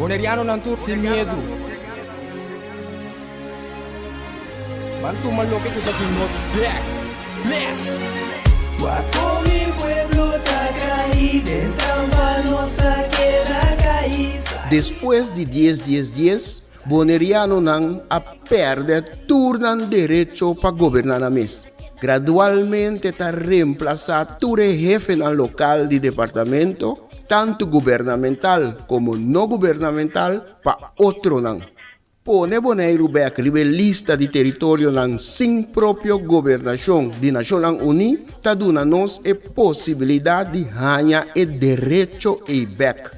Bonaireano não tur sem medo. Bantu malo que tu aqui nos back. Bless. Guapo mi pueblo está caído, en trampa nuestra queda caída. Después de 10, Bonaireano não a perde turnan derecho para governar a mes. Gradualmente está reemplazado todo jefe no local de departamento, tanto gubernamental como no gubernamental, para outro não. Pone Bonaire back lista de território não sem própria governação de Nações Unidas, está dando-nos a possibilidade de ganhar o direito e back.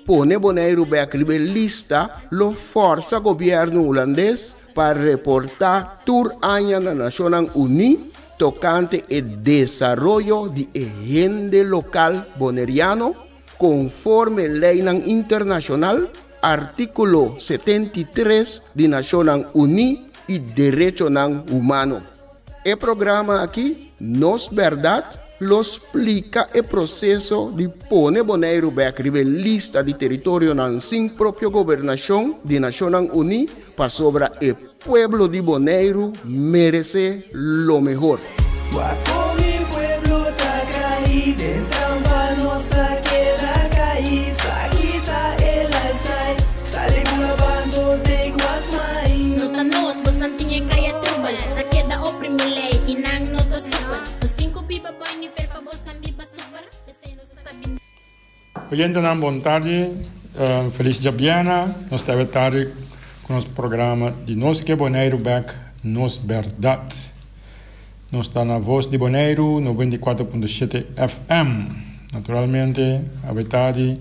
Pone Bonaire back lista lo força governo holandês para reportar tour año na Nações Unidas tocante o desenvolvimento de agenda local bonaireano conforme lei internacional, artículo 73 de Nações Unidas e direito humano. O programa aqui, Nos Verdade, lo explica o processo de pôr Bonaire back lista de território sem própria governação de Nações Unidas para sobre o pueblo de Bonaire merece lo mejor. Guapo mi pueblo está caído, en trampa nuestra queda caída. Quita el lifestyle, sale grabando de guasmai. No tanos, bastante kaya trubal. Na queda oprimilei, inang no to super. Nos cinco pipa boy ni fer pa bos tambi pa super. Desde nos tabi. Oyente, boa tarde. Feliz Jabiana. Nós estamos tarde com o nosso programa de Nos que Bonaire back, Nos Verdade. Nós estamos na Voz di Bonaire, 94.7 FM. Naturalmente, a verdade,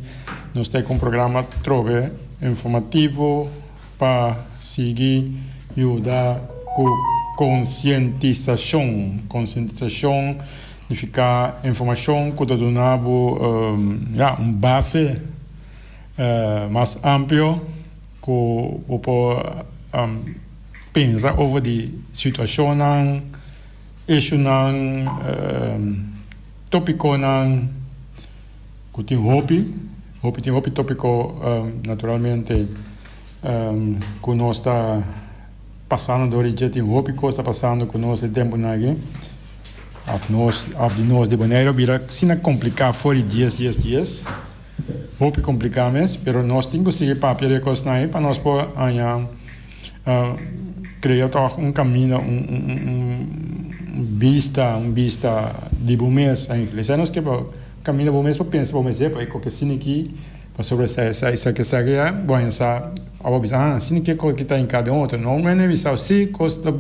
nós temos um programa trove informativo para seguir e ajudar com conscientização. Conscientização significa informação que dá base mais amplo que pode pensar over de situação issue tópico que tem hobby tópico naturalmente que nós está passando do origem tem hobby que está passando com nós o tempo aqui de nós de Bonaire vira sina complicar fora dias hobby complicado mesmo pero nós temos que seguir papel de coisas aí para nós poder criar caminho vista de bom mês em inglês. Nós que caminho bom mês para pensar bom mês para qualquer cine aqui para sobre essa que sabe bom essa a visão cine que está em cada outro não é visão se custa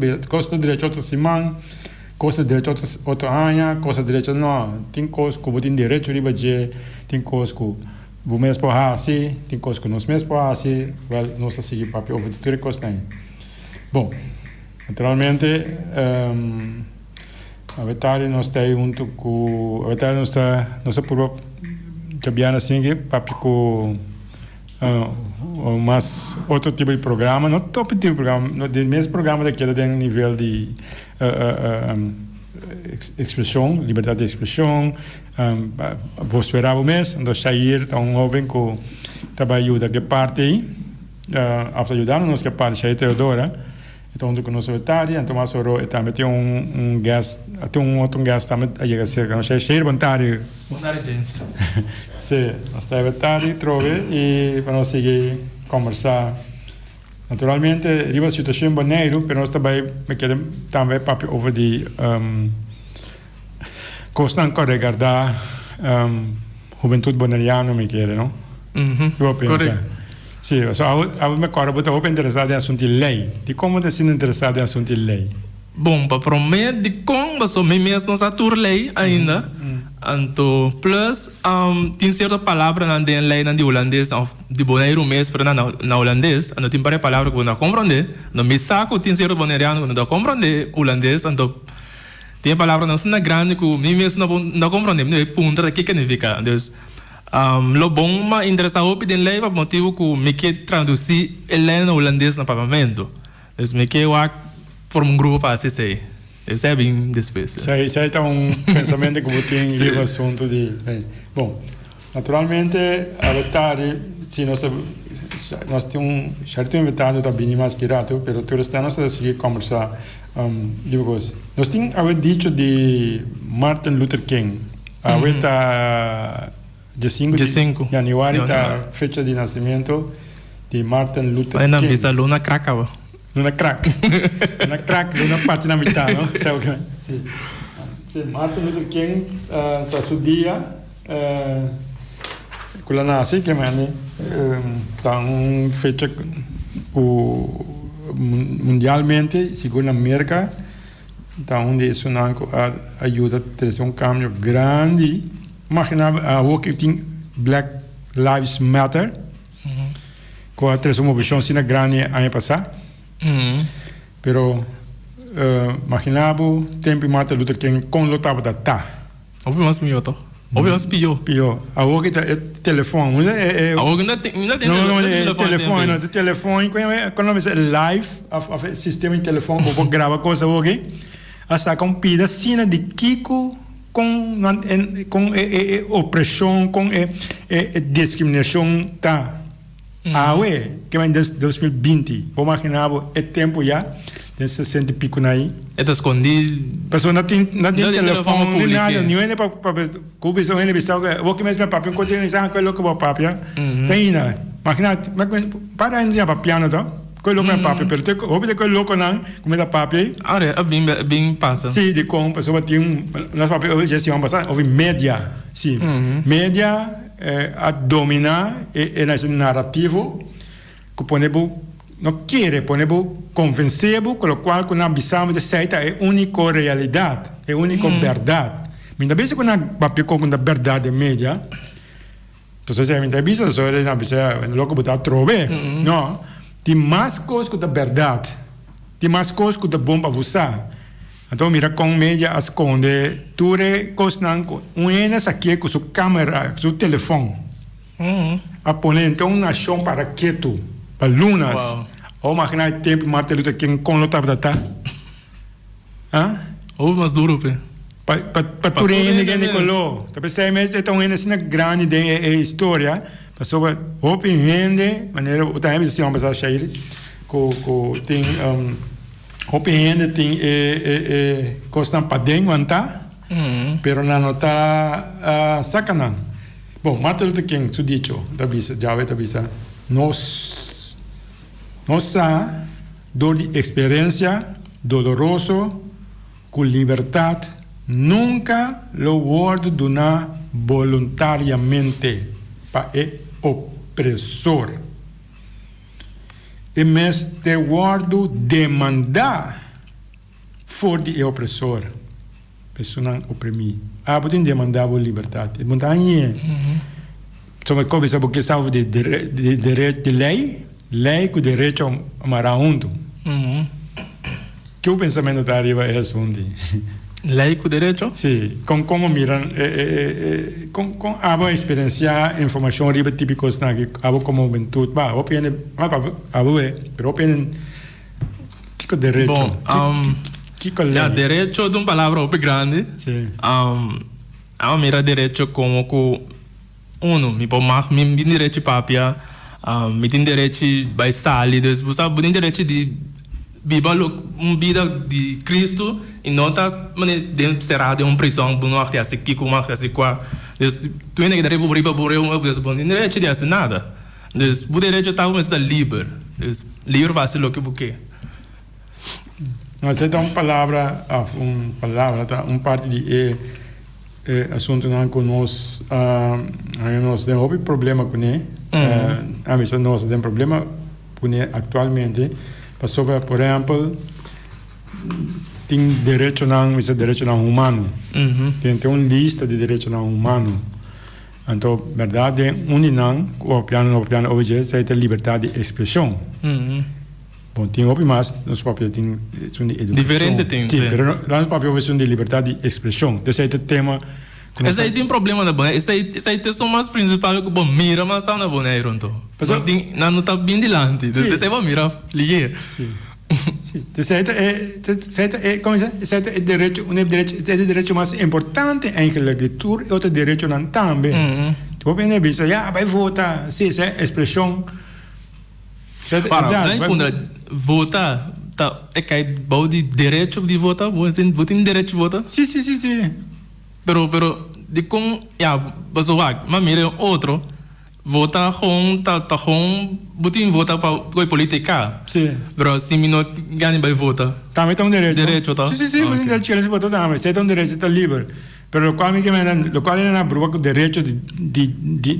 direito outra semana custa direito outro ano custa direito não tem coisa que tem direito de budget tem coisa que bom mês para assim tem coisa que nós mês para assim nós seguir papel over tudo coisa aí bom naturalmente a verdade nós temos junto com a verdade nós por Jabiana assim papi com mas outro tipo de programa não top tipo de programa no mesmo programa daquele tem nível de expressão liberdade de expressão vou esperar o mês nós sair então jovem que trabalha da que parte aí ajudando nos que parte aí Teodora então do nosso vetário então mais sobre também tem guest tem outro guest também aí que ser nós cheio vetário gente sim nós está vetário trove e para nós seguir conversar naturalmente riba situação Bonaire pero nós também me querem também papo over de constant regardar juventude bonaireana me quer não eu penso sim, eu me acordo, eu estou interessado em assunto de lei. De como você está interessado em assunto de lei? Bom, para prometer de como sou mesmo não está tur lei ainda. Então, plus tem certa palavra na lei na de holandês, de Bonaire mesmo, para na holandês, não tem para palavra que não compreende. No me saco tem certo bonaireano que não compreende holandês, então tem palavra não são grande que mesmo não compreende, não é ponta que significa. Então lo bom mas interessante o pedido lei para motivo que me quer traduzir ele na holandês no parlamento então me quer formar grupo para assistir isso é bem difícil isso aí tá pensamento que eu tenho no assunto de bom naturalmente a verdade se nós nós temos certo invitado também mais pirata, mas todos estamos a seguir conversar. Nós temos dito de Martin Luther King. Está de 5 de janeiro, a fecha de nascimento de Martin Luther King. Ainda bisa Luna Krakau. Luna crack, Luna parte na metade, não? Sim. Martin Luther King está seu dia, quando nasce, que está fecha mundialmente, segundo a América, está onde isso não ajuda a ter cambio grande. Imagina a que tem Black Lives Matter, com a ter uma visão assim grande ano passado. Pero imaginava tempo Martin Luther King com lotava da Ouvi mais mioto. Ouvi mais pior. A que é telefone, ainda tem telefone, quando você live, o sistema de telefone, você grava coisa hoje, a saca pida cena de Kiko com opressão, com discriminação que vai em 2020, vou imaginar é tempo já, tem 60 e pico aí. É escondido. Pessoa não tem telefone, nada, nem é para cobrir, só é para vou que mesmo papel, continuar com aquilo que vou papel, tem ainda. Imagina, para ainda para piano, tá? Com o que é papel, pero te ouve que o louco não, como é papel. Bem passa. Sim, de como pessoa tem nas papel hoje já passar, houve média, sim, média a dominar esse narrativo que ponemos não quer ponemos convencer com o qual quando abisamos de certa é única realidade é única verdade muitas vezes quando papel com a verdade média então se muitas vezes só é na bisa logo botar trove não tem mais coisas que a verdade tem mais coisas que a bomba usar. Então, mira, com média esconde, tu coisas aqui com sua câmera, seu telefone. A poner, então, uma chão para quieto, para lunas. Ou imagina o tempo, Martin Luther King, com o tava da Ou mais duro, pé. Para tu ninguém nicolou. Talvez seja mesmo, então, uma grande história. Pessoa, open rende, maneira, o time, se vamos passar cheio, tem... Opinião tem coisa para dentro, pero não está sacanagem. Bom, Martin Luther King, tu dito, já vai avisa, nós dor de experiência doloroso com liberdade nunca lo guardo donar voluntariamente para o opressor. E mas te guardo demandar for de opressor. Pessoa não oprimir. Pode demandar a liberdade. Montanha. Sobre como você porque salvo de direito de lei com direito a morar junto. Que o pensamento da arriba é onde? Lei com direito? Sim, como miram, com a experiência, informação riba típicos na que abo como juventude, ba, opinião, pero opinião que direito. Bom, que lei. Direito de uma palavra bem grande. Sim. Mira direito como que me pomar, me direito papia, me tem direito vai sair, você tem direito de viva vida de Cristo e não está será de uma prisão por não até aqui como até assim qua tu ainda que deve por não direito de assim nada o direito está como está livre vai ser o que você mas é uma palavra parte de assunto não conosco nós temos problema com ele a mim nós temos problema com ele atualmente. Sobre, por exemplo, tem direito não humano. Tem uma lista de direitos não humanos. Então, verdade, o piano hoje é a liberdade de expressão. Bom, tem outro mais, nosso papel tem de educação. Diferente tem, sim. Mas nosso papel é de liberdade de expressão. Esse é o tema. Esse aí tem problema na Bonaire. Esse aí tem só mais principal que o mira, mas está na Bonaire, então. Não está bem dilante. Esse aí vai mirar, ligue. Sim. Esse é o direito mais importante em que a leitura e outro direito não também. Tipo, bem, vai votar, sim, essa é a expressão Para, nem quando vota, é que é bom de direito de votar, você tem direito de votar? Sim. Pero de com, mas mira outro, vota com botin vota para política. Sim. Pero se me não ganha vai votar. Também tem um direito. Direito, tá? Sim, botin direito de votar também. Você tem um direito, está livre. Pero lo cual é na prova que o direito de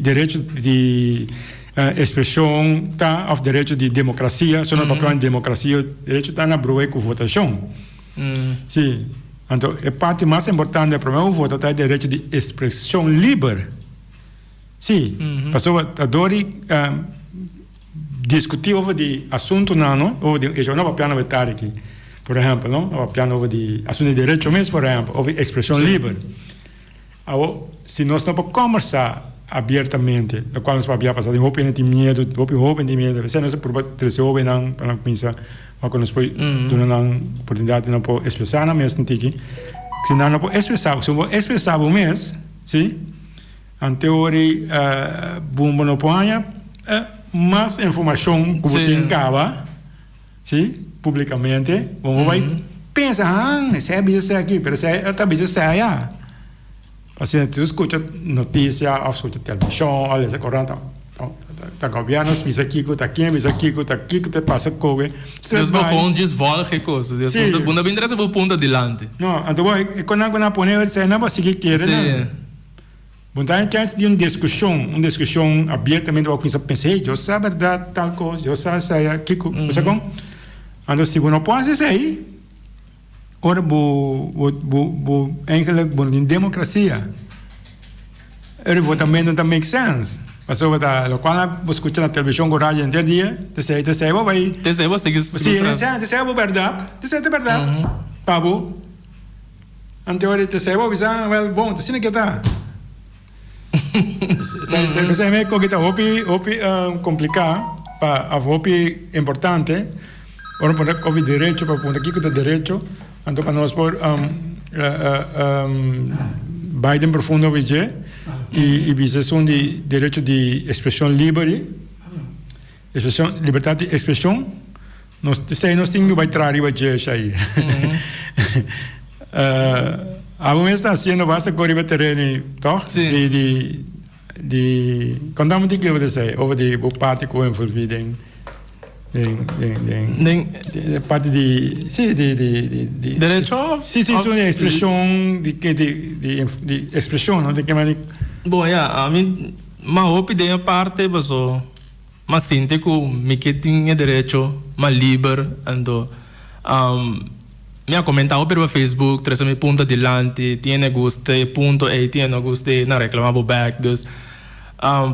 expressão tá, ou direito de democracia, só no papel de democracia, o direito está na prova com votação. Sim. Então, a parte mais importante para o voto é o direito de expressão livre. Sim. Pessoa adori discutir over de assunto não, ou de eu não papel na aqui. Por exemplo, não? O piano de assunto de direito mesmo, por exemplo, ou expressão livre. Se nós não podemos conversar abertamente, o qual nós podemos passar de roupa de medo, se nós podemos ouvir não, para pensar, quando nós podemos dar uma oportunidade de não poder expressar na mesma tiki, se não podemos expressar, se não expressar o mês, sim, em teoria, bom não põe mais informação que você tem cava, sim, publicamente, vamos vai pensar, esse é bicho aqui, mas esse é outra bicho saia. Assim, tu escuta notícia, ou escuta televisão, olha, essa corrente, tá governo, bicho aqui, tá aqui, te passa coisa. Deus vai fazer desvolve coisa, Deus não bem interessa por ponta adiante. Não, então quando eu não põe, você não vai seguir querer, né? Bom, tem chance de uma discussão abertamente, eu pensei, eu sei a verdade, tal coisa, eu sei aqui, você como? Então, se não pode ser aí, ora, eigenlijk, em democracia, o votamento não make sense. Mas quando você escuta na televisão, com rádio, até dia, você vai... Você vai seguir... Sim, você é a verdade. Você é a verdade. Pabo. Ante hora, você vai avisar, bom, assim que está. Você é que está complicado, para a importante, ora por houve direito para pôr aqui que direito então para nós por Biden profundo hoje e visão de direito de expressão livre liberdade de expressão nós temos que vai trazer hoje aí a momento está sendo basta correr terreno tá de contamos de que eu sei over de parte com envolvido parte de direito sono expressão de expressão não de que maneira bom a mim uma opinião parte mas sinto que me que tinha direito mais livre ando me comentava pelo Facebook 3.000 pontos adiante tiene gostei ponto e tiene gostei não reclamava back dus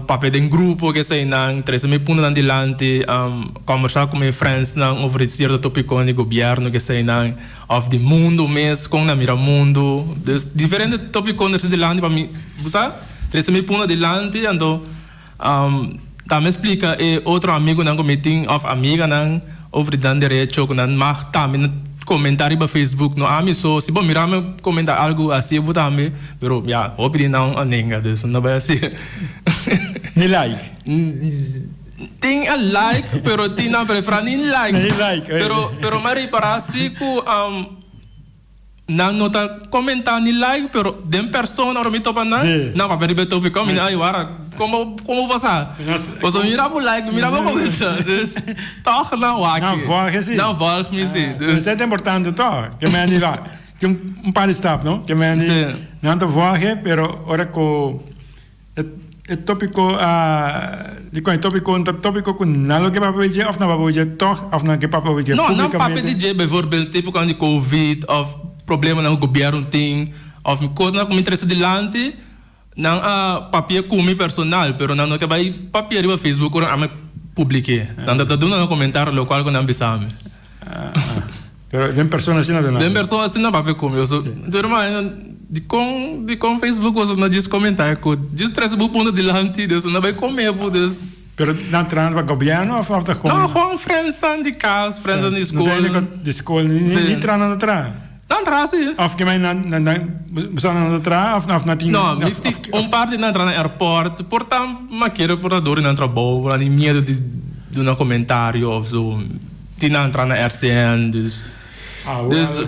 papel de grupo que sei não 3.000 pontos adiante conversar com meus friends não over certo tópico de governo que sei não of the mundo mesmo com na mira mundo dus diferentes tópicos nesse adiante para mim sabe 3.000 pontos adiante então também explica outro amigo não meeting of amiga não over dan direito que não mas também comentário para Facebook no amigo se bom mirar me comentar algo assim eu também pero já opinião não aninga dus não vai assim ni like tem a like pero tem na preferência nem like pero mari para assim que não nota comentar ni like pero dem persona ora me topa não para ver topic como não agora como passar você mira o like mira o comentar dus toch não aqui não volta me sim isso é importante tá que me aniva que par stop não que me aniva não tá voar pero ora com o tópico tópico com nada que papo de of na papo de toch of na que papo de não papo de bijvoorbeeld tipo quando covid of problema no governo tem of coisa como interesse dilante não papel como personal pero não te vai papel no Facebook ou a publique tanto tá dando no comentário local com ambisame pero de pessoa assim não de pessoa assim não papel como eu sou de com Facebook ou não diz comentário com diz 3 pontos dilante Deus não vai comer por Deus pero não traz para governo ou tá com não com friends de casa friends de escola de escola nem traz não traz não traz sim of que mais não traz of natinho não parte não entra no aeroporto portanto maqueira por a dor não trabalho por a medo de doen een commentario of zo. Die entra na RCN, dus... Dus,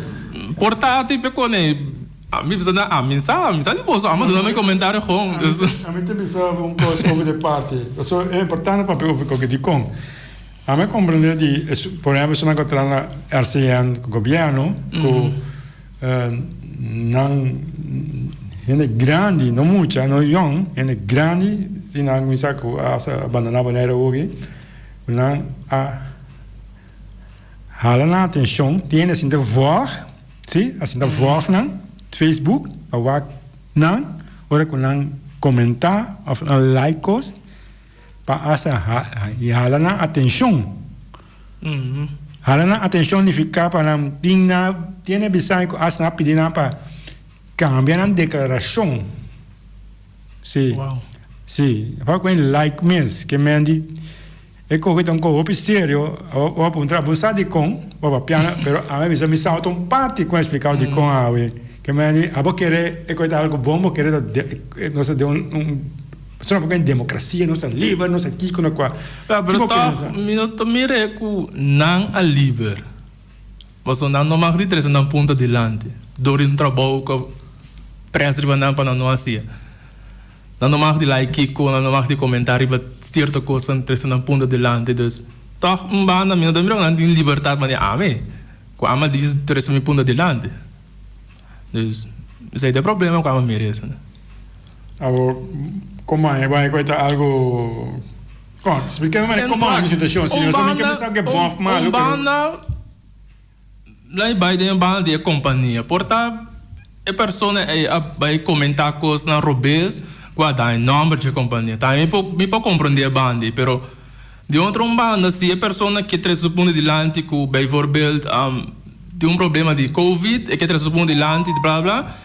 portátil, minsa di posso amar meu comentário com a mim também sabe coisa over the party so é importante para o que diz com a mim compreender de por exemplo se não encontrar na RCN governo com não é grande não muita não young é grande e não me saco a abandonar Bonaire hoje não a halen atenção tem assim de voz sim assim de voz não Facebook, awak nang, ora kunang comentar of likes, pa asa halana atenção. Halana atenção significa para nam tiene bisai ko asna pidina pa cambiar na declaração. Sim. Wow. Sim, pa ko like mes que mendi e ko que ton ko sério o apuntar buscar de com, o piano, pero a mim me sa um parte com explicar de com a que me abo querer é coisa algo bom, vou querer não sei de só porque em democracia não sei livre, não sei que com qual. Pero tá, minuto mire ku não a livre. Mas não mag de três na ponta delante. Dor um trabalho que presta para para não assim. Não mag de like ku, não mag de comentário para certa coisa três na ponta delante, dus tá banda minuto mire não tem liberdade mas ame. Ku ama diz três na ponta delante. Dus isso aí tem problema com a merece, né? Agora, como é? Vai coisa algo... Explica-me como é a situação. Se eu só me pensar que é bom, mal... Banda... Lá vai ter banda de companhia. Portanto, a pessoa vai comentar coisas na robês, guardar o nome de companhia. Tá? Me pode compreender a banda, mas... De outra banda, se a pessoa que traz o ponto de lante, que, bijvoorbeeld... tem um problema de Covid, e que traz o ponto de lante, blá blá,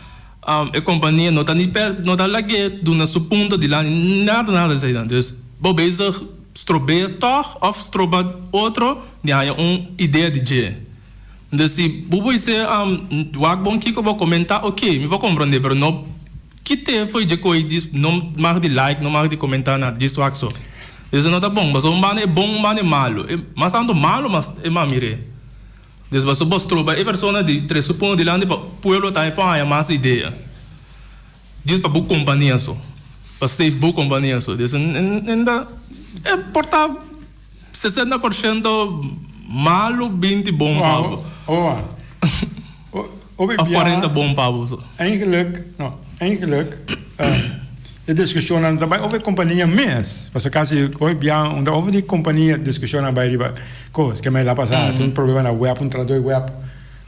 a companhia não está nem perto, não está lá que do nosso ponto de lante, nada sei não. Dus, bezig strobeer toch, of strobeer outro, die há ideia de je. Dus, se bubu dizer, wak bom kiko vou comentar, ok, me vou compreender, mas não, que te foi de coisa diz, não mag de like, não mag de comentar nada, diz wak só. Dus, não tá bom, mas um ban é bom, um ban é malo. Mas tanto malo, mas é mamire. Desde que você trouxe a pessoa de três pontos de lá, o povo está para mais ideia. Diz para boa companhia só, para safe boa companhia só. Desde ainda é portar 60% malo, 20 bom pavo. Of 40 bom pavo só. Eigenlijk. De discussie aan daarbij over companhia mes. Was quasi hoje bem over die companhia discussie aan bij die coisas que me la passada, um problema na web, traduz web.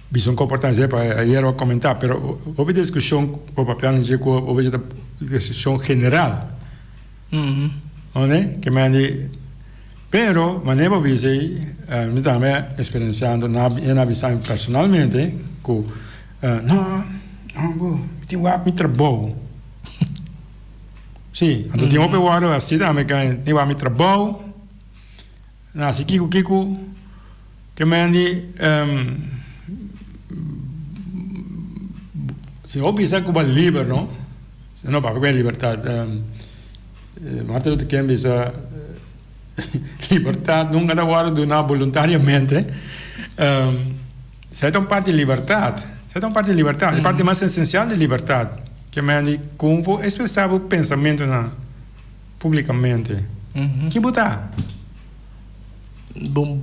Bison comportamentos para ayer o comentar, pero over discussão o papel não digo over discussão general. Onde que me andi pero manevo visei me também experienciando na visão personalmente que não tem web me trabalho. Sim, então tinha uma hora assim, também que eu me trabalho, assim Kiko, que me andi, se eu pensar que eu vou livre, não? Se não, para que é liberdade, mas tudo que é bisa liberdade, nunca dá hora de donar voluntariamente, se é uma parte de liberdade, a parte mais essencial de liberdade. Que me como expressar o pensamento publicamente. Que botar?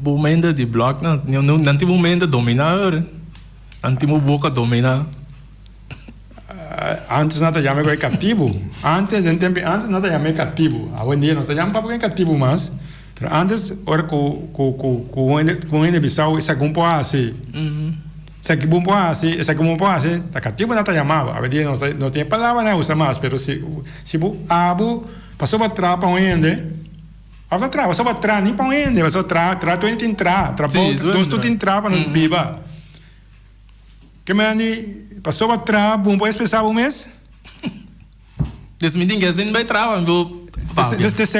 Momento de blog, não tem momento de dominar, não tem boca dominar. Antes nada chamava cativo. Antes nada chamava cativo. Hoje em dia nós chamamos para cativo mais. Antes, ora com ele Bissau, isso é um pouco assim. Se que bom assim, tá cativo não tá chamado. A verdade não tem palavra não usa mais, pero se passou para trás para onde? Passou para trás nem para onde, passou trás tu entrar, nós tu entrar para nos viva. Que me passou para trás, bom pode expressar um mês? Desmentir que assim vai travar, vou Desse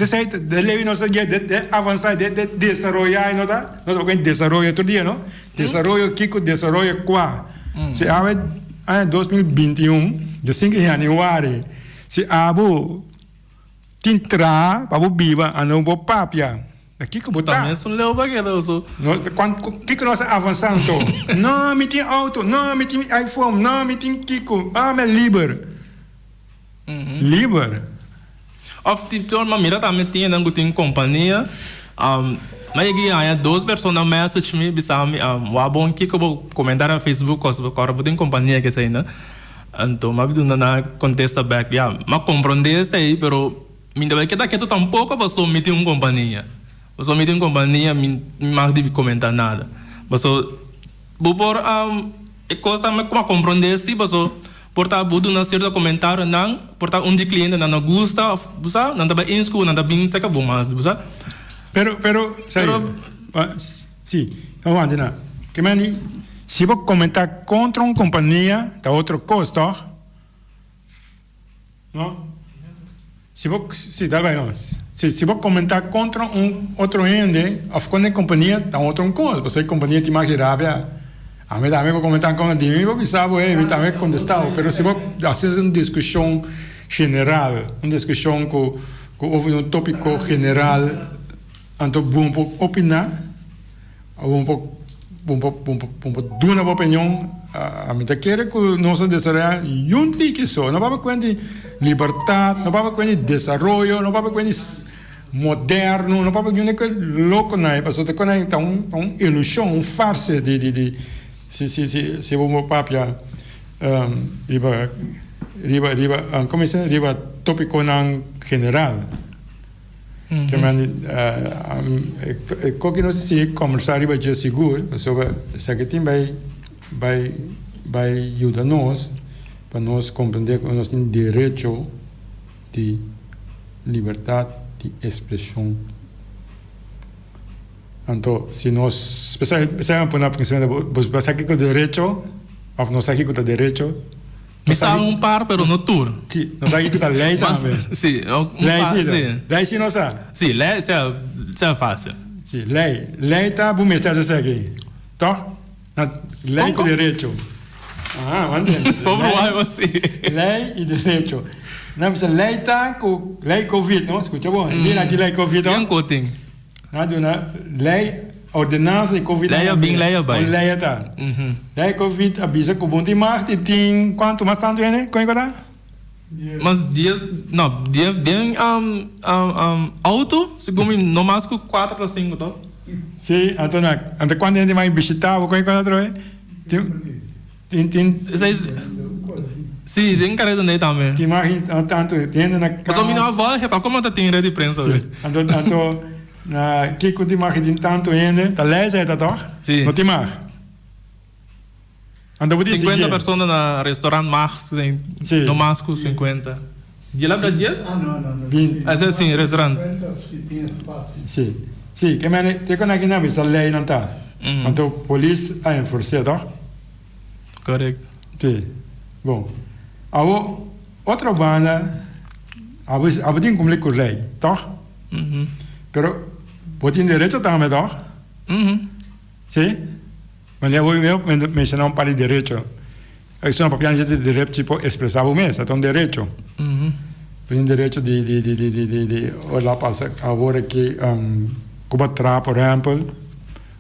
jeito, de levar nossa guia, de avançar, de desenvolver, não tá? Nós vamos desenvolver outro dia, não? Desenvolver Kiko, desenvolver qua. Se em 2021, de 5 de janeiro, se abu Tintra, para viva, a não vou papia. Aqui que botar. Também são leu bagueira, so. Quando que nós avançando? Não, me tem auto, não, me tem iPhone, não, me tem Kiko. Ah, me liber. Liber. Of tipo, uma mira também tinha, não tem companhia. Mas aqui há 2 pessoas na message me, bisa me, bom que eu vou comentar no Facebook, agora vou ter companhia que sei, né? Então, mas eu não contesta back, mas compreender isso aí, pero me deve que daqui tampouco você me tem companhia. Você me tem companhia, me mais deve comentar nada. Você, vou por coisa mas como compreender se você portar budo na certa comentário não, portar de cliente não gosta, você não tá bem inscrever, não tá bem seca bom mas, você. Pero, sim, vamos lá. Que mani, se vou comentar contra uma companhia, tá outro custo, não? Se dá bem, não. Se vou comentar contra outro ende, a companhia tá outro custo. Você companhia te maquirável, a mim também vou comentar contra de mim, vou pensar, eu também contestar. Pero se vou fazer uma discussão general, uma discussão com houve um tópico general. Então, vamos opinar, vamos dar uma opinião. A mim quer que nós desarrollar juntos que só. Não vamos com liberdade, não vamos com desenvolvimento, não vamos com moderno, não vamos com louco não. Porque você tem uma ilusão, uma farsa de se vamos papia como se riba tópico não general. Que qualquer não se conversar riba de seguro, sobre se que tem vai ajudar nós para nós compreender que nós temos direito de liberdade de expressão. Então, se nós pensamos por uma questão de você aqui com direito, ou nós aqui com direito. Misa par, pero no tour. Sim, nós aqui com lei também. Sim, lei sim não sabe. Sim, lei é fácil. Sim, lei tá bom mesmo essa aqui. Tá? Lei com direito. Mantém. Vamos lá você. Lei e direito. Não, mas lei tá com lei Covid, não? Escuta bom. Lei aqui lei Covid. Não coting. Não, lei ordenança de Covid. Lei é bem, lei é bem. Lei tá. Lei Covid avisa que o bom de março tem quanto mais tanto é, né? Quanto é? Mas dias auto, segundo no mais que 4 a 5, tá? Sim, então quando a gente vai visitar, quanto é outro é? Tem sim, tem careta nele também. Tem mais tanto, tem na casa. Mas o menino avó, para como tá tem rede de prensa hoje? Então na que tem mais tem tanto ainda, tá lesa tá tó? Sim. Não tem mais. Então 50 pessoas no restaurante Max, no Masco 50. De lá para dias? Não. Assim, restaurante. Se tem espaço. Sim, que mane, te quando aqui na visa lei não tá. Então polícia a enforcer, tá? Correto. Sim. Bom. Outra banda, a tem como com lei, tá? Pero você tem direito também, tá? Sim. Mas eu vou mencionar um par de direitos. Isso não é de direito tipo expressar o mesmo, é um direito. Tem direito de olhar para agora que como tra, por exemplo,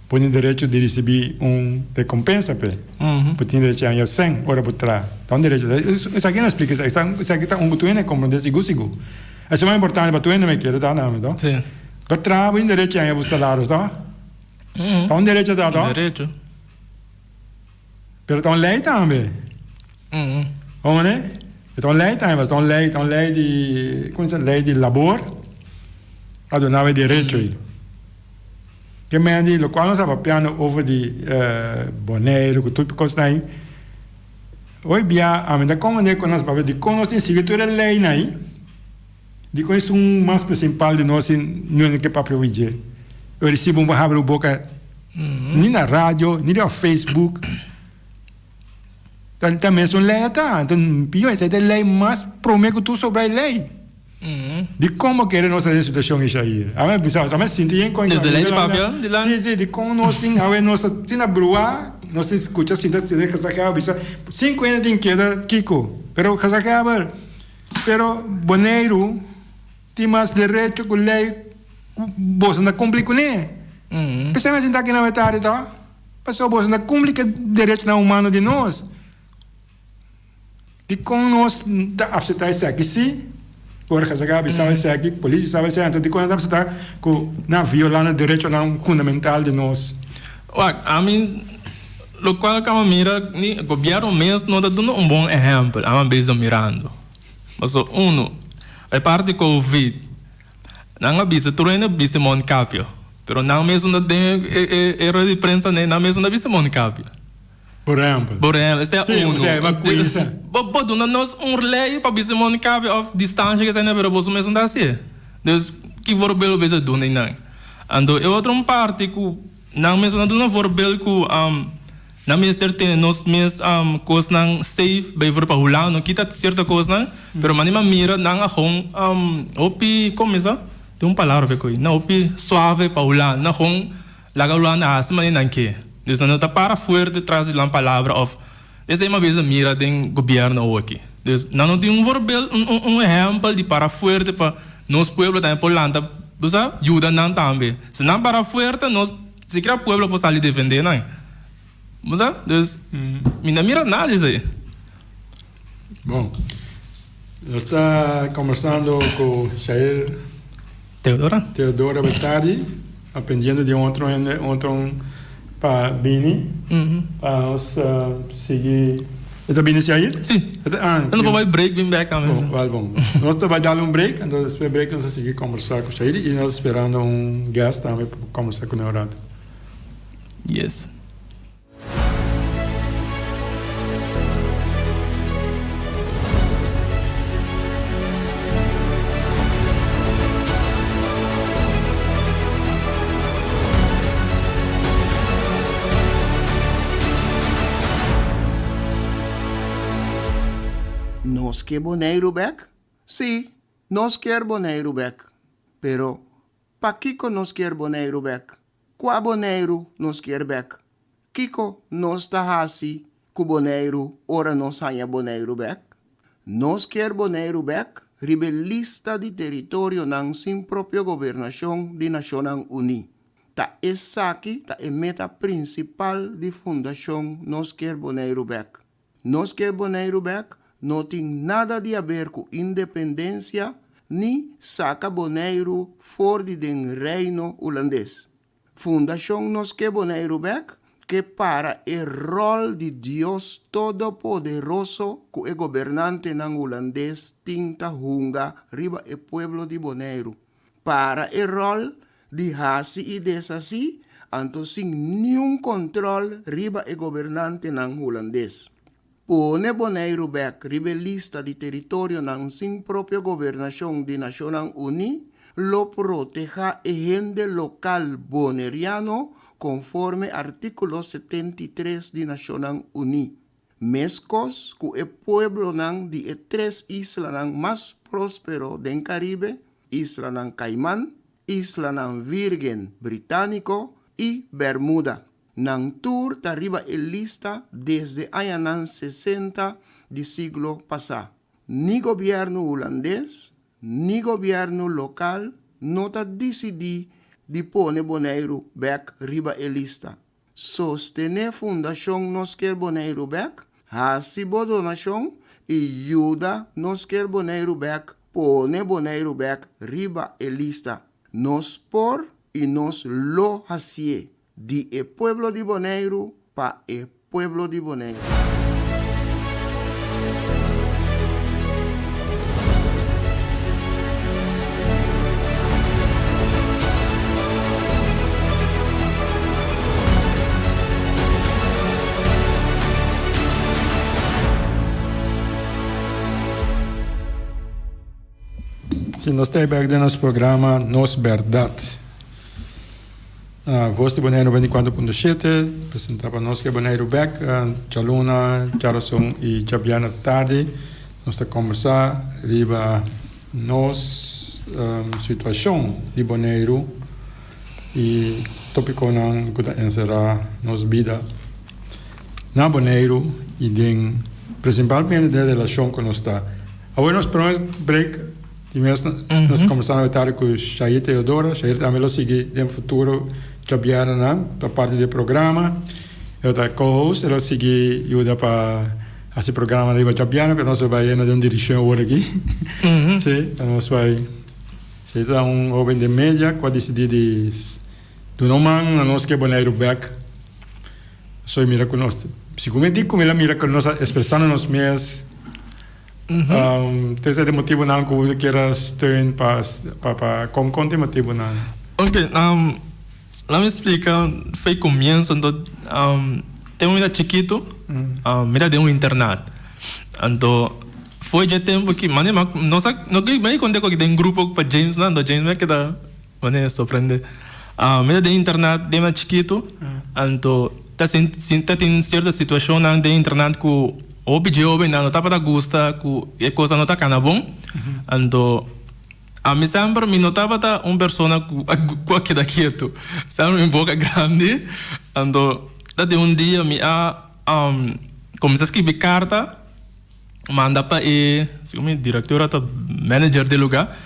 tem direito de receber recompensa, tem direito a 100 horas por trás. Então direito. Isso aqui não explica isso. Isso aqui está tu ainda compreender seguro. Isso é mais importante para tu ainda me querer dar nome, então. Sim. Por trás tem direito a os salários, tá? Então direito a dar, direito. Pero tem lei também. Onde? Então lei também, mas tem lei de, como se lei de labor, a donar direito aí. Que me diz, quando nós falamos over de Bonaire, que tudo coisa aí, hoje bia, a mim como é que nós falamos de como nós temos seguido a lei aí, de como isso mais principal de nós não é que para proibir. Eu recebo barra boca nem na rádio, nem no Facebook. Também são lei tá, então pior essa é a lei mais promete tu sobre a lei. De como querer nossa situação isso aí. A mim pensava, a mim sentia em coisa. Desde lei de papel, de lá. Sim, de como nós tem, a ver nossa tina brua, nós escuta sinta se deixa sacar bisa. 5 anos tem que dar Kiko, pero casacaba, pero Bonaire tem mais direito que lei você não cumpre com ele. Pensamos assim daqui na metade tá? Pessoal você não cumpre com direito na humano de nós. E com nós aceitar isso aqui sim. Por exemplo, sabe isso aqui, polícia sabe isso, então de quando aceitar que não viola o direito fundamental de nós. I mean, lo qual que mira, o governo mesmo não está dando bom exemplo, a vez mirando. Mas a parte Covid, não avisa, tu não avisa monicapio, pero não mesmo não tem erro de prensa nem, não mesmo não avisa monicapio. Por exemplo, este é uma coisa. Pode nós lei para avisa monicapio of distância que sai na vera bolsa mesmo dá assim. Dus que for belo vez do nem não. Ando é outra parte que não mesmo não for belo que na ministério tem nós mesmo coisas não safe bem for para rolar não quita certa coisa não, pero manima mira não opi como isso tem palavra que não opi suave para rolar não laga rolar na assim não que dus não tá para forte traz lá palavra of essa é uma vez mira tem governo aqui dus não tem verbal exemplo de para forte para nós pueblo da Polanda dus ajuda não também se não para forte nós se quer pueblo para sair defender não. Mas, não mira nada disso aí. Bom, eu estou conversando com Shair Teodora Bettari, aprendendo de outro para Bini, para nós seguir. Está Bini aí? Sim. Eu não vou break, bem back também. Bom. Nós vamos dar break, então depois do break nós vamos seguir conversar com Shair e nós esperando guest também para conversar com o Neurato. Yes. Nós quer Bonaire back? Sim, nós quer Bonaire back. Pero, pa Kiko nós quer Bonaire back? Qua Bonaire nós quer back? Kiko nós tá assim, ku Bonaire, ora nós hanha Bonaire back? Nós quer Bonaire back? Rebelista de território nang sin própria governação de Nações Unidas. Ta essa aqui, ta é meta principal de fundação nós quer Bonaire back. Nós quer Bonaire back? Não tem nada de a ver com independência, nem saca Bonaire fora do reino holandês. Fundação Nos Que Bonaire Back, que para o rol de Deus Todo-Poderoso, que o governante não holandês tinta hunga riba o pueblo de Bonaire. Para o rol de hasi e desasi, anto sem nenhum controle riba o governante não holandês. Pone Bonaire back, rebelista de território não sem própria governação de Nações Unidas, lo proteja e gente local boneriano conforme artículo 73 de Nações Unidas. Mescos que o pueblo de três islas mais próspero do Caribe, Isla Caimán, Isla Virgen Británico e Bermuda. Nang tour arriba el lista desde años 60 del siglo pasado. Ni gobierno holandés, ni gobierno local no ta decidi de poner Bonaire back riba el lista. Sostener fundación Nos Quer Bonaire back, hasibo donación y ayuda Nos Quer Bonaire back, pone Bonaire back riba el lista. Nos por y nos lo hacie. De el pueblo de Bonaire para el pueblo de Bonaire. Si nós estamos aqui no nosso programa Nos Verdade. Voz di Bonaire 24.7, apresentava Nos Que Bonaire Back, Chaluna, Charason e Chabiana tarde. Nós estamos conversar riba nos situação de Bonaire e tópico não que encerrar nos vida na Bonaire e principalmente da relação que nós está. Agora nós podemos break Nós começamos a estar com Shair Teodora. Shair também segue no futuro trabalhando para parte do programa. Eu estou co-host, ela segue ajuda para esse programa de trabalhando, porque nós vamos na direção agora aqui. Sim, nós vamos. Shair é jovem de média, que decidiu de não nós que Bonaire back. Só mira com nós. Segundo como ela mira com nós, expressando nos meus esse é o motivo não que você queira steun para como conte motivo não. Ok, lá me explica, foi começo, então tem um menino chiquito, mira de um internato, então foi de tempo que mane não que quando eu tem grupo para James não, James que dá mane surpreende, mira de internato de um chiquito, então tá tem certa situação não de internato que objeto não tá para gosta que a coisa não tá cana bom, então a mim sempre me notava tá pessoa que dá quieto, sempre em boca grande, então de um dia me comecei a escrever carta, manda para o diretor ou manager do lugar,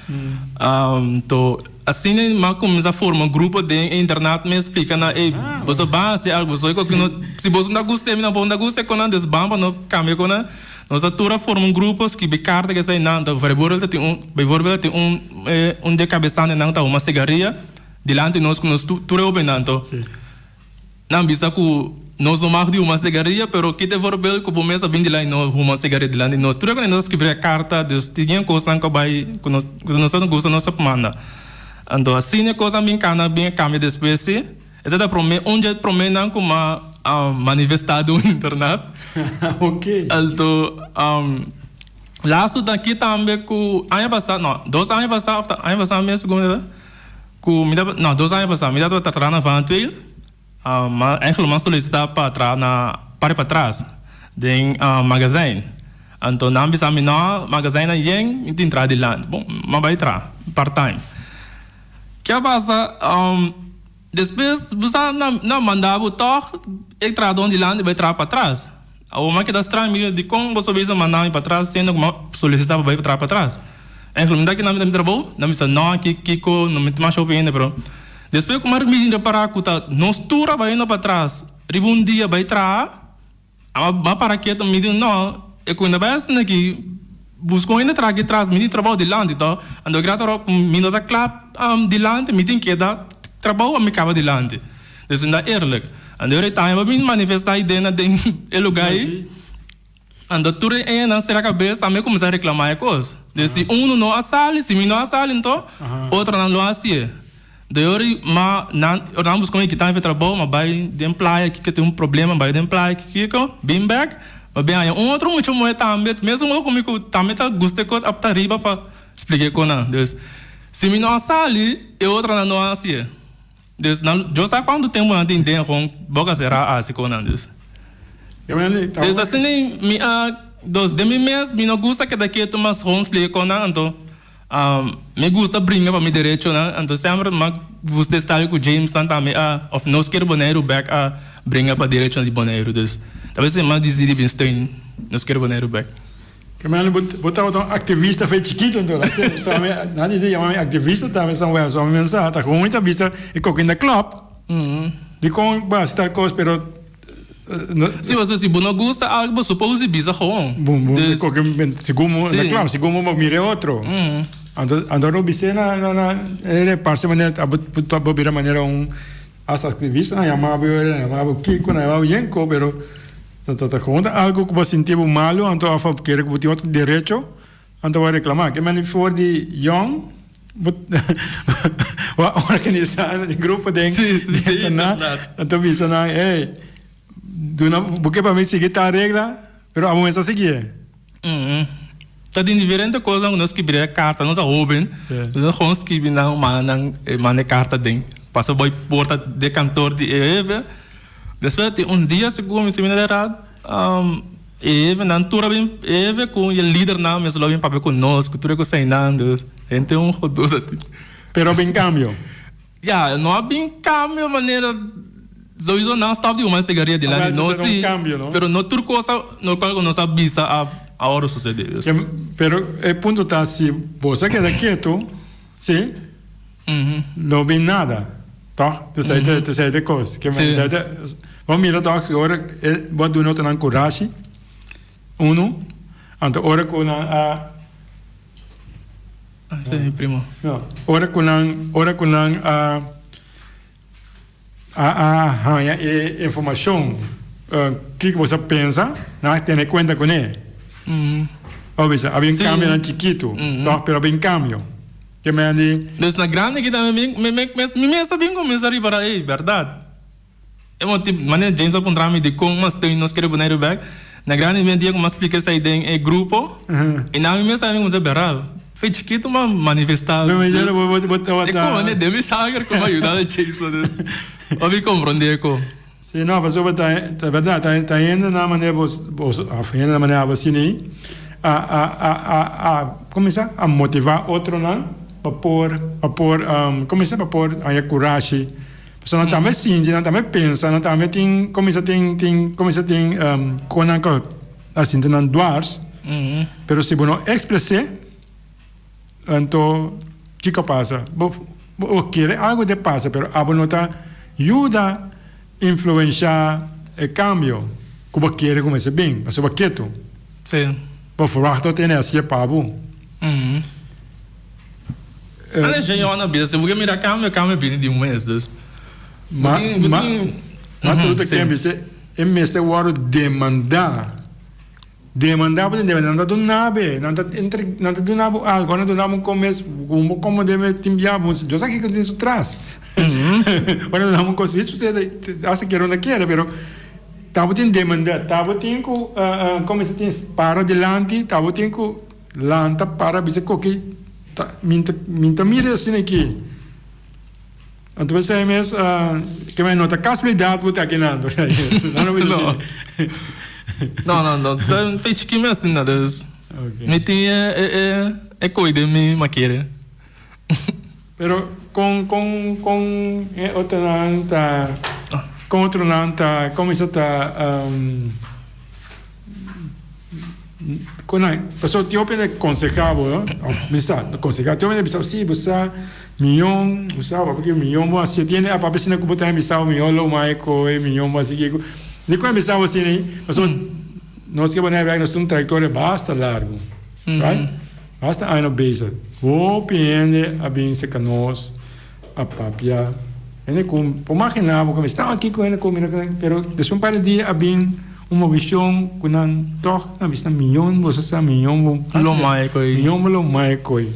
então assim mas comecei a formar grupo de internet me explica na você base algo você se você não gosta não gosta quando desbamba não cambia quando nós atura forma grupos que carta que sai não então tem um de cabeça não tá uma cigarrilha delante nós que nós tura open então não bisa que nós não mais de uma cigarrilha pero que te verbal que bom mesa bem de lá nós uma cigarrilha delante nós tura quando nós que carta Deus tinha coisa que vai que nós não gosta nós manda. Então, assim é coisa bem cana bem cambia de espécie. Essa é onde promena como manifestado na internet. Ok. Então, lá daqui também que ano passado, não, 2 anos passado mesmo como não 2 anos passado, me dá para trás na vantuil, mas é solicitar para trás na para trás, de magazine. Então, não bisa me não magazine na yen entrar de lá, bom, mas vai entrar part time. Que passa, depois você não mandava o toque, entrar de lá e vai entrar para trás. O mais que dá estranho de como você vai mandar para trás, sendo que solicitar para entrar para trás. Então, me dá que não me trabalho, não me dá não, que não me mais shopping ainda, bro. Depois como me ainda para que tá, nós tura vai indo para trás, um dia vai entrar, mas para que me diz não, é quando vai assim aqui. Busco ainda atrás, me trabalho de lante, então, ando grato ao minuto da clap de lante, me tem que dar trabalho a me acaba de lante. Então, ainda eerlijk. Ando eu time, eu me manifestar a ideia de lugar aí. Ando tudo aí na será cabeça, a me começar a reclamar a coisa. Se um não assale, se me não assale, então, outro não assim. Daí eu não busco que tá em trabalho, mas vai de employer que tem problema, vai de employer que bem back. Bem, aí outro muito também, mesmo eu comigo também tá gostei que apta riba para explicar com não. Deus, se me não sali, eu outra não assim. Deus, não, eu sei quando tem uma entender com boca será assim com não Deus. Deus assim me dos de mim mesmo, me não gosta que daqui tu mas com explicar com não, então me gusta brincar para me direito não, então sempre mas você está com James também of nós quer Bonaire back brincar para direito de Bonaire Deus. Talvez mais decidir bem steun, nós queremos Bonaire back. Que mano, botar um ativista feito chiquito então, não dizer chamar ativista também são uma mensagem, tá com muita vista e com ainda club. De com basta coisa, pero se você se não gosta algo supose bisa com. Bom, segundo mo mire outro. Andou obscena na ele parece maneira a bobeira maneira as ativista chamava Kiko, chamava Yenko, pero então, quando algo que você sentiu mal, então a favor que você tem outro direito, então vai reclamar. Que mas for de young, organizar de grupo de então bisa na, porque para mim seguir a regra, pero a momento seguir. Tá de diferente coisa, nós que abrir carta, não tá open, nós vamos que não manda carta dentro, passa por porta de cantor de depois de dia segundo me errado não tura bem com o líder não mas logo bem papel conosco tudo que sai nando então rodo pero bem cambio não há bem cambio maneira só não stop de uma cigarrilha de lá não se pero não tudo coisa no qual nós avisa ahora sucede isso. Pero el punto está, si você queda quieto, sim, não vem nada, tá? Te sai de coisa. Vamos mirar, tá? Agora, vou dar nota na coragem, então, ora com Sim, primo. Ora com a informação que você pensa, não tem em conta com ele. Obviamente, havia um cambio na chiquito, pero havia um cambio. Que me andi. Então, na grande que também me sabia começar a ir para aí, verdade? É um tipo, maneira James apontar-me de como nós temos que Bonaire back. Na grande me dia como explica essa ideia em grupo, e na minha sabia como separar. Foi chiquito, mas manifestado. Não, mas eu vou botar. É como, né? Deve saber como ajudar a James. Ouvi compreender como. Sim, não, mas é verdade, está indo na maneira, na maneira assim, começar a motivar outro não, começar a pôr a coragem. Porque não também sente, não também pensa, não também tem, começa com assim, não duas, mas se você não expressa, então, o que passa? Você quer algo de passa, mas a não está ajuda influenciar o cambio que você quer começar bem, mas você quieto. Sim. Você forra tem esse papo. Olha, gente, eu não vejo. Se você mirar cambio bem de mês, mas tudo que é mesmo o hora demandar porque não do nada, não do nada algo, não do nada começo como deve enviar, eu sei que isso traz. Agora não consigo suceder, acho que não quer, pero tava tem demanda, tava tem como se tem para adelante, tava tem lanta para bisa que minta mira assim aqui. Então você é mesmo que me nota casualidade você aqui não. Não, você fez que me assim nada. Me tinha coisa de mim maqueira. Pero com outro não tá como isso tá quando a pessoa te opina aconselhável, aconselhável, te opina pensar sim, você milhão, você porque milhão você tem a papel sina que botar pensar milhão lo mais coi milhão você que de quando pensar assim né, pessoa nós que Bonaire nós temos trajetória bastante largo, right? Basta ano base. O pende a bem se canos a papia. Ele com imaginar como está aqui com ele com pero depois para dia a bem uma visão com não toh a vista milhão você sabe milhão lo mais coi milhão lo mais coi.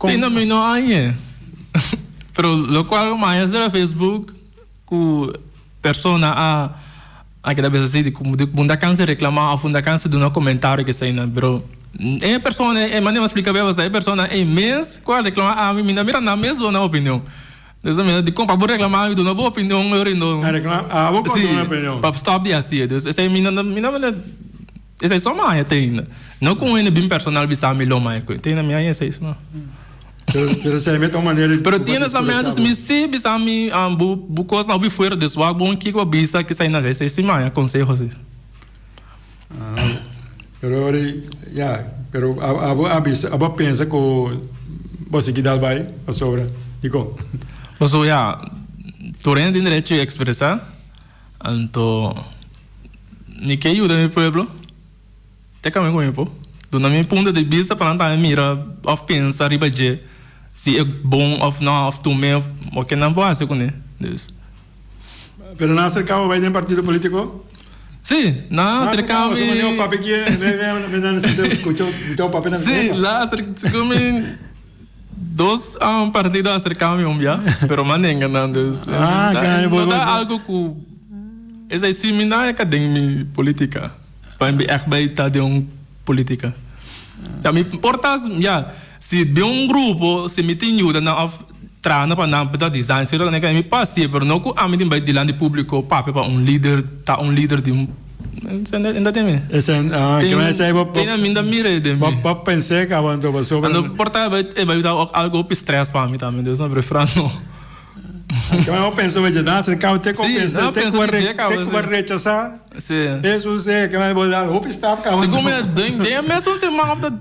Tem na menor aí. Pero lo qual mais era Facebook com persona a que da vez assim de como de bunda câncer reclamar a funda câncer de um comentário que sai na bro. É pessoa é maneira explicar bem você é pessoa é mês qual reclamar a mim mira na mesma na opinião. Dessa maneira de comprar reclamar do nova opinião eu não. Reclamar vou contar uma opinião. Para stop de assim, essa é mina essa é só mais tem. Não com ele bem personal bisa melhor mais. Tem na minha essa isso não. Pero se mete uma maneira. Pero tiene essa maneira se me se bisa me bu coisa não fora de sua bom que eu bisa que sai na esse mais aconselho assim. Pero a pensa que você que dá vai a sobra, digo. Você tu tem direito de expressar, então ninguém ajuda meu povo, te caminho com meu povo. Do meu ponto de vista para não mira of pensar riba de se é bom ou não of tu mesmo, o que não pode ser com ele. Pero não acercava vai de partido político? Sim, não acercava. Sim, lá acercava dois partidos acercavam já, pero manenga não Deus. Não dá algo que essa similar academia política. Para me aceitar de política. Já me importa se de grupo se me tem ajuda na trana para não poder design, se eu não quero me passar, mas não que a mim vai de lá de público para líder, tá líder de ainda tem mesmo. Esse que mais é tem a minha mira de mim. Para pensar que quando vai ajudar algo para estresse para mim também, Deus não prefere não. Eu penso que já cercar o teco pensa, penso que rechazar. Sim. Isso é que vai botar o staff cá. Segundo me, mesmo semana after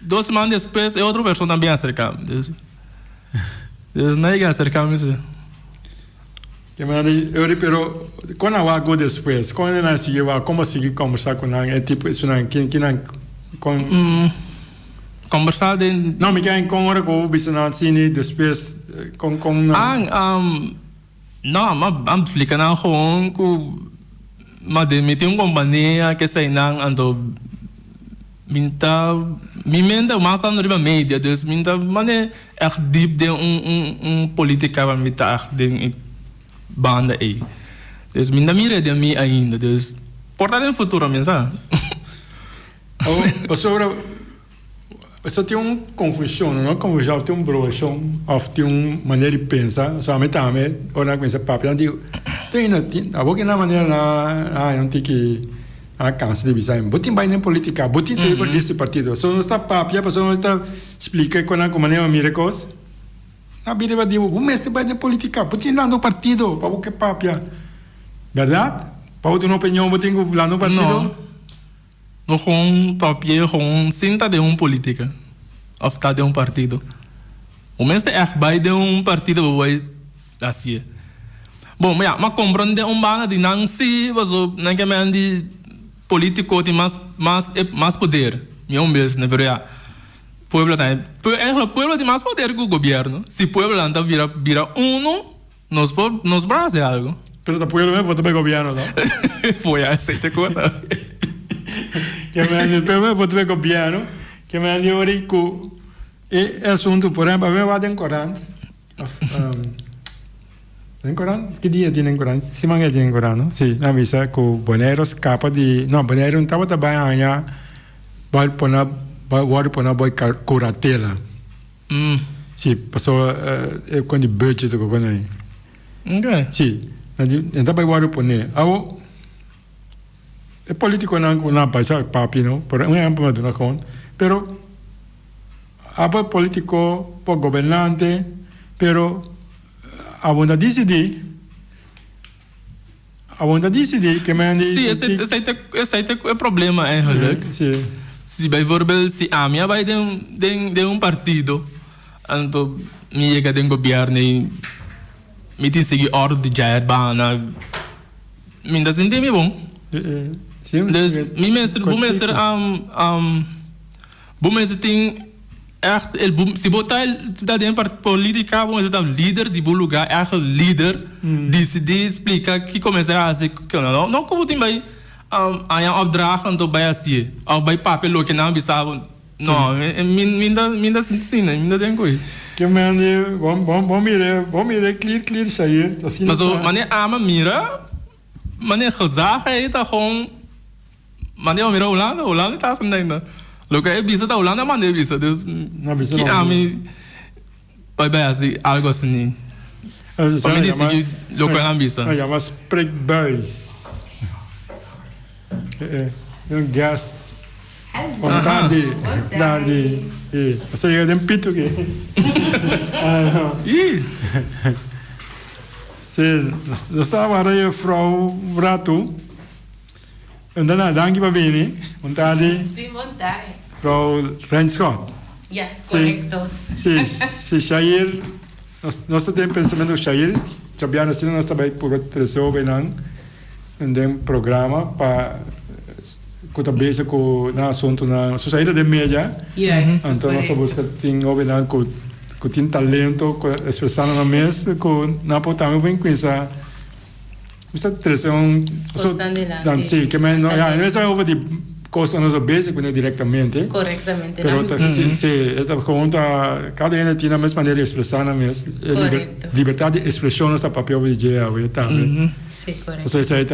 2 semanas depois, é outra pessoa também acercar. Deus não é acercar mesmo. Que eu pero quando eu vou depois, quando eu nasci, eu como seguir conversar com alguém, é tipo isso não que não com conversar de não me quer com hora com o bisanat cine depois com não, mas explica na Hong Kong, mas de meter companhia que sai não ando me menda mais tá no riba média, dus minta mane deep de política para me tá de banda aí. Dus minta mira de mim ainda, dus portar no futuro mesmo, sabe? Só tem confusão, não confusão, tem broação, ou tem maneira de pensar, somente também, ora com esse papo, digo, tem a boca na maneira não tem que a cansa de visar, botin vai na política, botin se por deste partido, só não está papo, a pessoa não está explica como maneira miracos, a vida vai dizer, o mestre vai na política, botin lá no partido, para o que papo, verdade? Para o tua opinião, botin lá no partido? No com papel com cinta de política, ou tá de partido. O mestre é vai de partido vai assim. Bom, mas compreende bana de não se, mas não que me ande político tem mais poder. Meu mesmo, né, verdade? Pueblo tem mais poder que o governo. Se o pueblo anda vira nos braços algo. Pero o pueblo vota para o governo, não? Foi essa te conta. Que me ande pelo vota para o governo, que me ande orico e assunto por exemplo, eu vou em Corão. Em Corão, que dia tem em Corão? Semana tem em Corão, não? Sim, na missa com boneiros capa de, não, boneiro não estava trabalhando aí, vai pôr boy curatela. Sim, passou quando de budget do governo. Ok. Sim, então vai pôr né. É político não passa papi não, por um exemplo do não, pero há político por governante, pero a vontade decidir que me sim, esse é problema eigenlijk. Sim. Se bijvoorbeeld se a minha vai de partido, então me chega de governo e me tem seguir ordem de jair bana, me dá sentir me bom. Sim. Dus mi mestre tem se botar da dentro política, vamos dizer, líder de bom lugar, é o líder decidir explicar que começar a ser que não como tem vai a opdracht então vai assim, ou vai papel que não bisava, não, minda sim, minda tem coisa. Que mane, vamos mirar clear sair, assim. Mas o mane ama mira, mane gezag é tá com mane o mira Holanda tá assim ainda. Logo é bisa da Holanda mane bisa, Deus. Que ami vai assim, algo assim. Para mim decidir logo é bisa. Ja, mas spreekbuis. Um gast. Vontade. Você chega de pito que. Sim, nós estávamos aí, Frau Rato. En daarna, dank je bene. Vontade. Sim, vontade. Frau Renschot. Yes, correcto. Se Shair, nós temos pensamento do Shair, sabiam assim, nós também por resolver um programa para cabeça com na assunto na saída de mídia. Yes. Então nós buscamos tem ouvir com tem talento, com expressão na mesa, com na potamos bem com essa treção. Sim, que mas não é over de costa nos obese quando diretamente. Corretamente. Pero sim, esta conta cada um tem a mesma maneira de expressar na mesa. Liberdade de expressão nesta papel de dia, também. Sim, correto. Isso é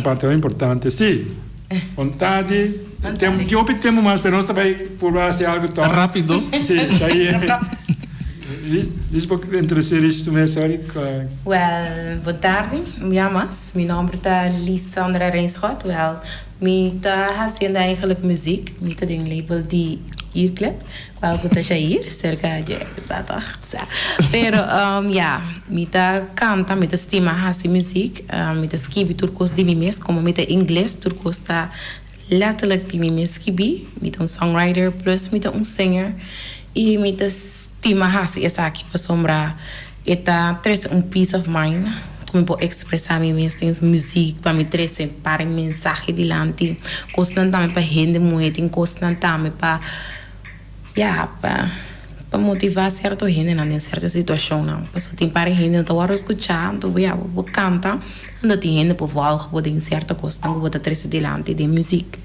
parte importante. Sim. Vontade. Temos mais, mas nós também por fazer algo tão rápido. Sim, aí. Introduzir isso mesmo. Well, boa tarde. Me chamas. Meu nome é Lisandra Renschot. Well, me está fazendo eigenlijk muziek. Me está em label de club, qual que está ir, cerca de exato. Pero ja, mita canta, mita estima hasi muziek, mita skibi turcos di mimes, como mita inglês, turcos está letterlijk die mimes skibi, mita songwriter plus mita singer, e mita estima hasi essa aqui para sombra, eta tres peace of mind. Como vou expressar minhas música para me trazer para mensagem dilante, constantemente para render muito, constantemente para para motivar certo gente na certa situação não, porque tem para gente então agora escutar, então vou cantar, ainda tem gente por volta pode em certa coisa, não vou trazer dilante de música,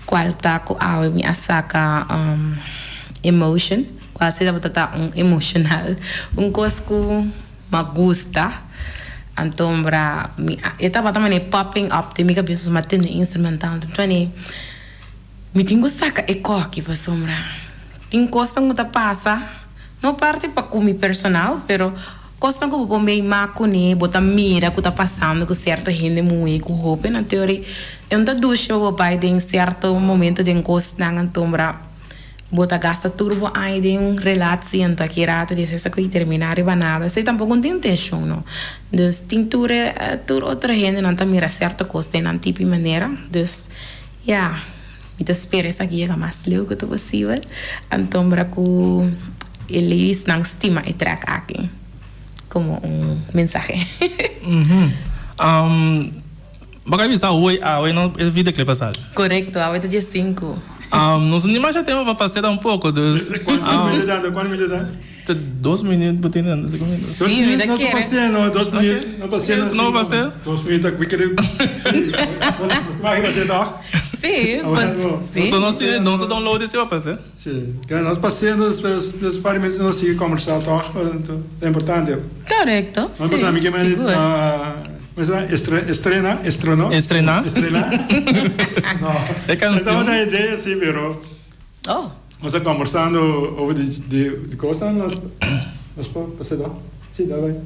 qual tá com a minha saca emotion, qual seja botar emocional, coisa que me gusta. Então, eu estava também popping up, tem minha cabeça matando instrumental, então, me tenho saca aqui para sombra. Tem coisa que passa, não parte para comer personal, pero coisa que eu vou meio macune, botar mira que está passando com certa gente muito com roupa, na teoria, eu não ducho o pai em certo momento de coisa, então, bota gasta turbo aí de relação então aqui rata de essa coisa terminar e nada sei tampouco não tem intenção não dus tintura tur outra gente não tá mira certa coisa tem tipo de maneira dus me te espera essa aqui é mais legal que possível então braco eles não estima e track aqui como mensagem Bagay bisa hoy não é vida que passar. Correcto, a 5. Nos animais já temos para passear um pouco dos. Quanto minutos dá? 2 minutos, botando 5 minutos. Sim, não estou passeando, 2 minutos. Não passeando. Não passeando? 2 minutos, we querem. Você vai fazer doch? Sim, sim. Então não se download esse vai passear. Sim, nós passeamos dos paramentos nós se conversar doch, é importante. Correcto. Sim. Mas estrenar? Estrenar? Não. É canção. Essa é uma ideia, sim, pero... Nós estamos conversando over de costa, nós podemos passear. Sim, dá vai.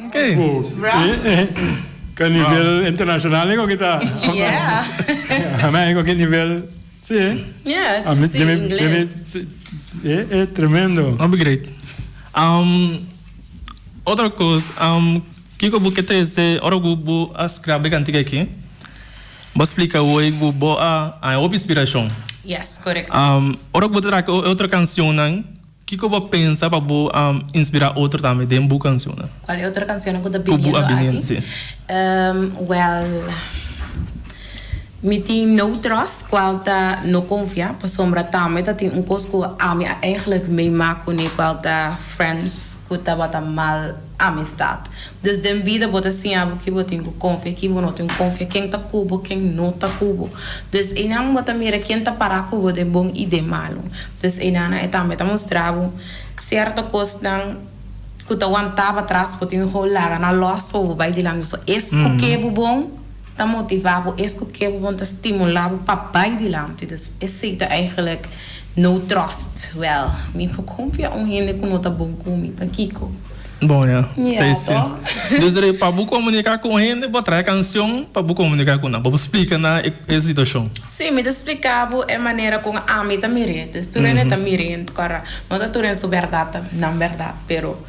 Okay. Que nível internacional é que tá? Yeah. Mas é que nível, sim. Yeah, sim, inglês. É tremendo. Great. Outra coisa, que eu vou querer dizer, ora eu vou escrever cantiga aqui. Vou explicar hoje, vou a inspiração. Yes, correct. Ora eu vou trazer outra canção, que eu vou pensar para inspirar outro também dentro da canção. Qual é outra canção que eu estou pedindo aqui? Well, me tem no trust, qual tá no confia, para sombra também, tá tem coisa que a mim eigenlijk meemaken com qual tá friends, que tá bota mal amistade. Desde a vida bota assim, que eu tenho confia, que eu não tenho confia, quem tá cubo, quem não tá cubo. Desde aí não bota mira quem tá para cubo de bom e de malo. Desde aí não é também tá mostrando certa coisa não que tá aguentava atrás, que tenho rolar na loja ou vai de lá, isso que é bom. Tá motivado, isso que é bom, tá estimulado para vai de lá. Então, esse é eigenlijk no trust. Well, me confia gente que não tá bom comigo, para Kiko. Bom, yeah. Yeah, sim. Desde para você comunicar com gente, vou trazer canção para você comunicar com ela, para você explicar na situação. Sim, me explicava a maneira como a mim tá mirando. Tu não tá mirando, cara. Não tá mirando sobre verdade, não verdade, pero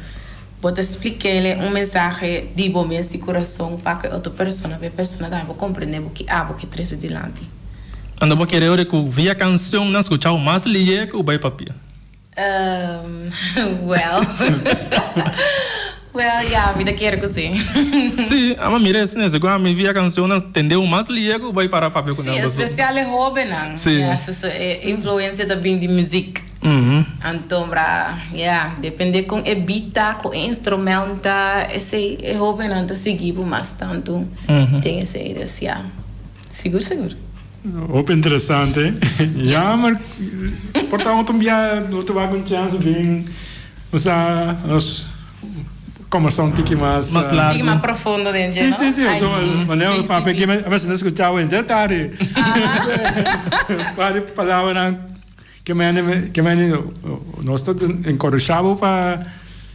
vou te explicar mensagem de bom mês de coração para que outra pessoa também vou compreender o que que traz adiante. Ando vou querer que via canção não escutar o mais lié que o vai papia. Well, yeah, vida quero que sim. Sim, a mira é né, quando me via canção não entendeu mais lié que o vai para papel com ela. Sim, especial é hobby não. Sim. É influência também de música. Então, depende com beat, com instrumento, esse é hobby não tá seguindo mais tanto. Tem esse seguro. Open interessante. Ja, maar portanto também não te vai com chance bem usar nós conversão tique mais tique mais profundo dentro, não? Sim, mas eu para pegar a vez não escutar o detalhe. Para palavra que nós estamos encorajados para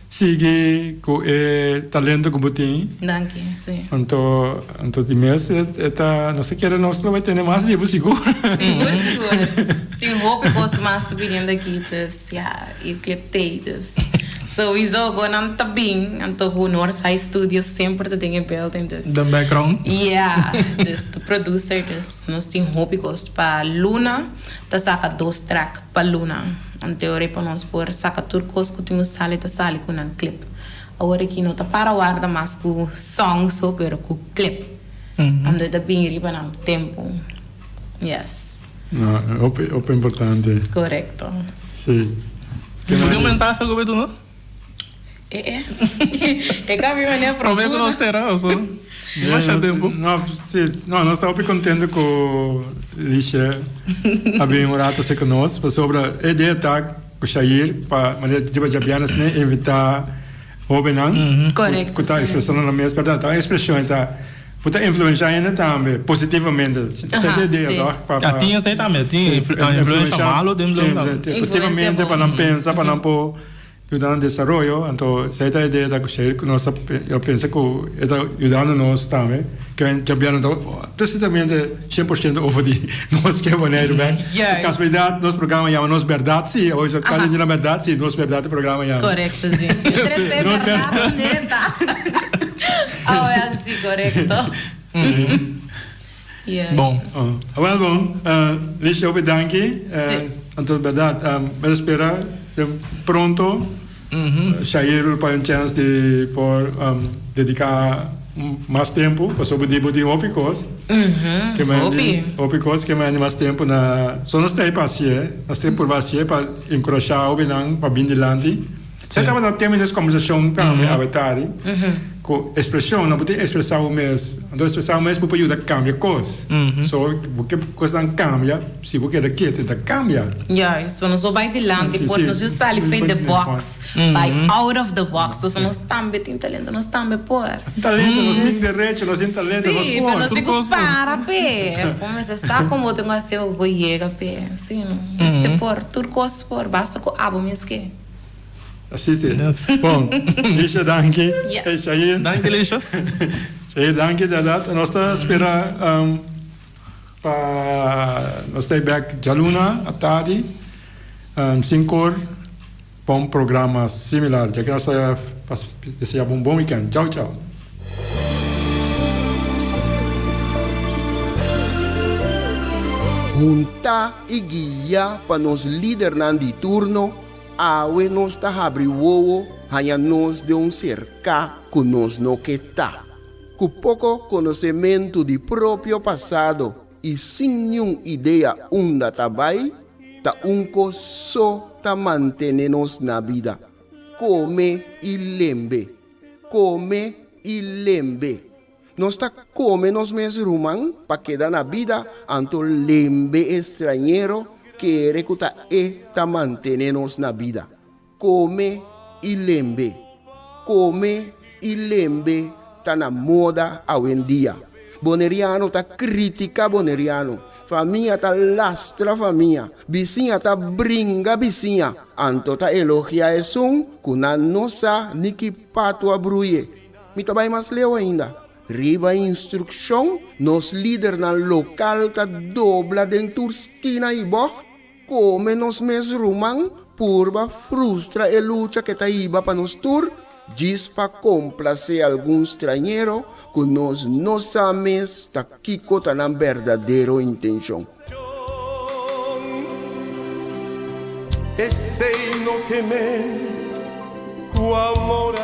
seguir com o talento que você tem. Danke, sim. Então de mês, não sei que era nós vai ter mais livro seguro. Seguro. Tem roupa que gosto mais de pedindo aqui, e cliptei, sowieso agora não tá bem, então o nosso estúdio sempre tem em belt, então. The background. Yeah, o producer, nós tem roupa que gosto para Luna, tá saca 2 tracks para Luna. Então eu para nós por saca tudo coisa que tem sale com um clip. Agora aqui não tá para guarda mais com song só pero com clip. Ando tá bem riba não tempo. Yes. Não, é importante. Correto. Sim. Tem mensagem que eu não? É que a minha maneira prometo não será só. Mas tempo. Não, nós estamos contentes com o Lixa abrir um rato se conosco sobre a ideia tá com o Shair para maneira de jabiana se invitar Robenan. Correto. Que está expressando na minha verdade, a expressão está pode influenciar ainda também positivamente. Essa ideia para tinha essa também, tinha influência malo dentro positivamente para não pensar para não pôr ajudando no desenvolvimento, então essa é a ideia da Shair que nós eu penso que está ajudando nós também, que a gente precisamente 100% over de nós que é Bonaire, bem? Casualidade, nosso programa chama Nos Verdade, sim, hoje cada dia na verdade, sim, Nos Verdade programa chama. Correto, sim. Nos Verdade, neta. É assim, correto. Bom. Bom, Lixa, eu bedanco, então verdade, eu espero pronto. Shair para uma chance de dedicar mais tempo para sobre de ópicos que mais tempo na só nós temos paciência por paciência para encorajar o benang para vir dilante você estava no tema dessa conversação também avatari com expressão não pode expressar o mês então expressar o mês para ajudar a cambiar coisas só porque coisa não cambia se você quer que cambia isso não só vai dilante depois nós saímos fora da box by out of the box, so nós também temos talento, nós também por. Nós temos direito, nós temos talento, nós sim, mas nós temos para pé. Como você sabe como tem que ser o boiega pé, sim, este por tudo coisa por basta com abo mesmo que. Assiste. Bom, Lisha, danke. Yes. Dank je, Lisha. Shahir, danke dat. Nós estamos esperando para nós ter back Jaluna à tarde, 5 horas, para um programa similar. Já que nós desejamos bom weekend. Tchau, tchau. Junta e guia para nos líder de turno, awe nos ta abri wowo, hanya nos de cerca que nos no que tá. Com pouco conhecimento de próprio passado e sem nenhuma ideia onde tá vai, tá só tá manter-nos na vida. Come e lembre. Come e lembre. Nós tá come nos mesmos rumang para quedar na vida, anto lembre estrangeiro que recuta tá manter-nos na vida. Come e lembre. Come e lembre. Tá na moda hoje em dia. Boneriano tá critica boneriano. Família tá lastra família. Vizinha tá brinca vizinha. Anto tá elogia esum, kuna nossa niki pato abruye. Mi tá mais leu ainda. Riba instrução, nos líder na local tá dobla dentro esquina e boh. Come nos mes rumang, purba frustra e luta que tá iba para nos tur. Diz para complacer algum estrangeiro que nós não sabemos tá kiko tá na verdadeira intenção. Esse no que me, o amor